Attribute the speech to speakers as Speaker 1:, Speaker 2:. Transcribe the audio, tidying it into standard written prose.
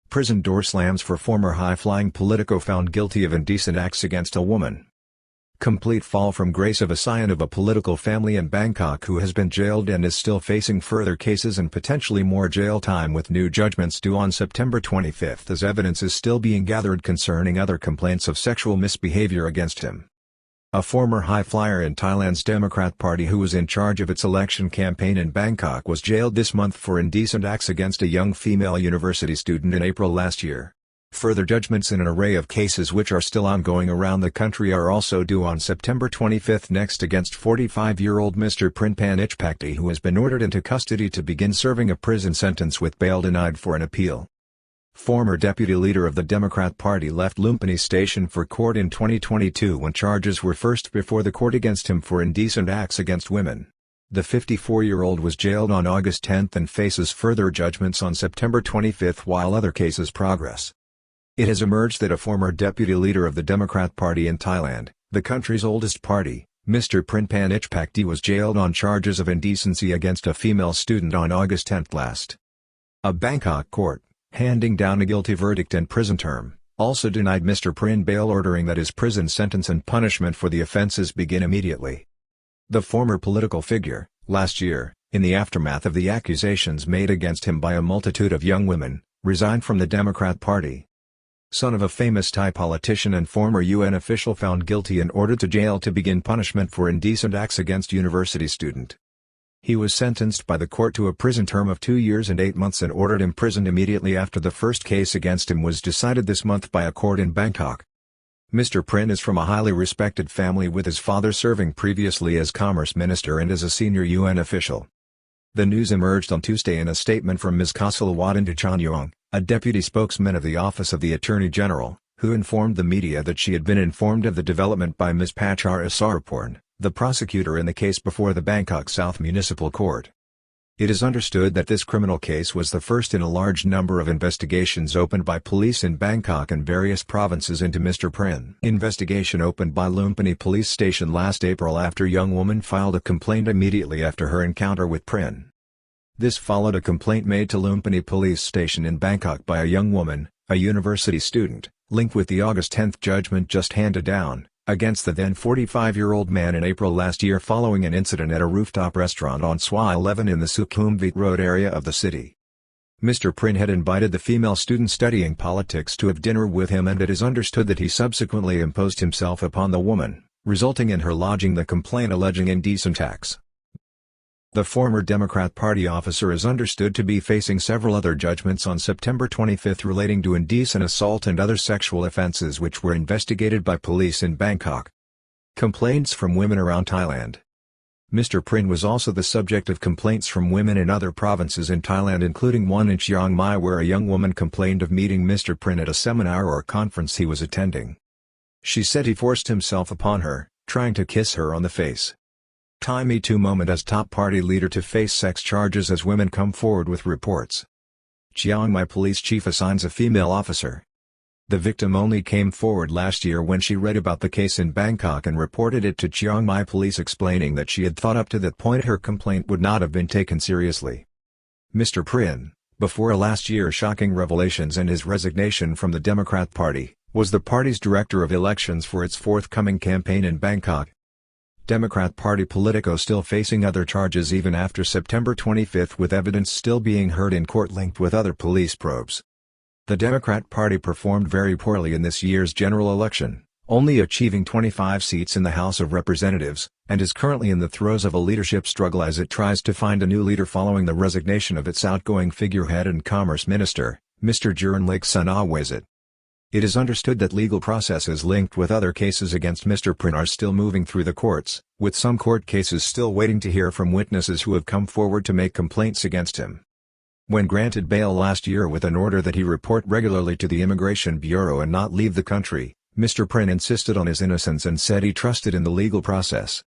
Speaker 1: Prison door slams for former high-flying politico found guilty of indecent acts against a woman. Complete fall from grace of a scion of a political family in Bangkok who has been jailed and is still facing further cases and potentially more jail time with new judgments due on September 25 as evidence is still being gathered concerning other complaints of sexual misbehavior against him. A former high-flyer in Thailand's Democrat Party who was in charge of its election campaign in Bangkok was jailed this month for indecent acts against a young female university student in April last year. Further judgments in an array of cases which are still ongoing around the country are also due on September 25 next against 45-year-old Mr. Prinpan Ichpakdi who has been ordered into custody to begin serving a prison sentence with bail denied for an appeal. Former deputy leader of the Democrat Party left Lumpini Station for court in 2022 when charges were first before the court against him for indecent acts against women. The 54-year-old was jailed on August 10 and faces further judgments on September 25 while other cases progress. It has emerged that a former deputy leader of the Democrat Party in Thailand, the country's oldest party, Mr. Prinpan Ichpakdi was jailed on charges of indecency against a female student on August 10 last. A Bangkok court, handing down a guilty verdict and prison term, also denied Mr. Prin bail ordering that his prison sentence and punishment for the offences begin immediately. The former political figure, last year, in the aftermath of the accusations made against him by a multitude of young women, resigned from the Democrat Party. Son of a famous Thai politician and former UN official found guilty and ordered to jail to begin punishment for indecent acts against university student. He was sentenced by the court to a prison term of 2 years and 8 months and ordered imprisoned immediately after the first case against him was decided this month by a court in Bangkok. Mr. Prin is from a highly respected family with his father serving previously as Commerce Minister and as a senior UN official. The news emerged on Tuesday in a statement from Ms. Kasalawat Chanyong, a deputy spokesman of the Office of the Attorney General, who informed the media that she had been informed of the development by Ms. Pachar Asaraporn, the prosecutor in the case before the Bangkok South Municipal Court. It is understood that this criminal case was the first in a large number of investigations opened by police in Bangkok and various provinces into Mr. Prin. Investigation opened by Lumpini Police Station last April after young woman filed a complaint immediately after her encounter with Prin. This followed a complaint made to Lumpini Police Station in Bangkok by a young woman, a university student, linked with the August 10 judgment just handed down, against the then 45-year-old man in April last year following an incident at a rooftop restaurant on Swa 11 in the Sukhumvit Road area of the city. Mr. Prin had invited the female student studying politics to have dinner with him and it is understood that he subsequently imposed himself upon the woman, resulting in her lodging the complaint alleging indecent acts. The former Democrat Party officer is understood to be facing several other judgments on September 25 relating to indecent assault and other sexual offences which were investigated by police in Bangkok. Complaints from women around Thailand. Mr. Prin was also the subject of complaints from women in other provinces in Thailand including one in Chiang Mai where a young woman complained of meeting Mr. Prin at a seminar or conference he was attending. She said he forced himself upon her, trying to kiss her on the face. Thai Me Too moment as top party leader to face sex charges as women come forward with reports. Chiang Mai police chief assigns a female officer. The victim only came forward last year when she read about the case in Bangkok and reported it to Chiang Mai police explaining that she had thought up to that point her complaint would not have been taken seriously. Mr. Prin, before last year's shocking revelations and his resignation from the Democrat Party, was the party's director of elections for its forthcoming campaign in Bangkok. Democrat Party politico still facing other charges even after September 25 with evidence still being heard in court linked with other police probes. The Democrat Party performed very poorly in this year's general election, only achieving 25 seats in the House of Representatives, and is currently in the throes of a leadership struggle as it tries to find a new leader following the resignation of its outgoing figurehead and Commerce Minister, Mr. Jurnlik Sunawazit. It is understood that legal processes linked with other cases against Mr. Prin are still moving through the courts, with some court cases still waiting to hear from witnesses who have come forward to make complaints against him. When granted bail last year with an order that he report regularly to the Immigration Bureau and not leave the country, Mr. Prin insisted on his innocence and said he trusted in the legal process.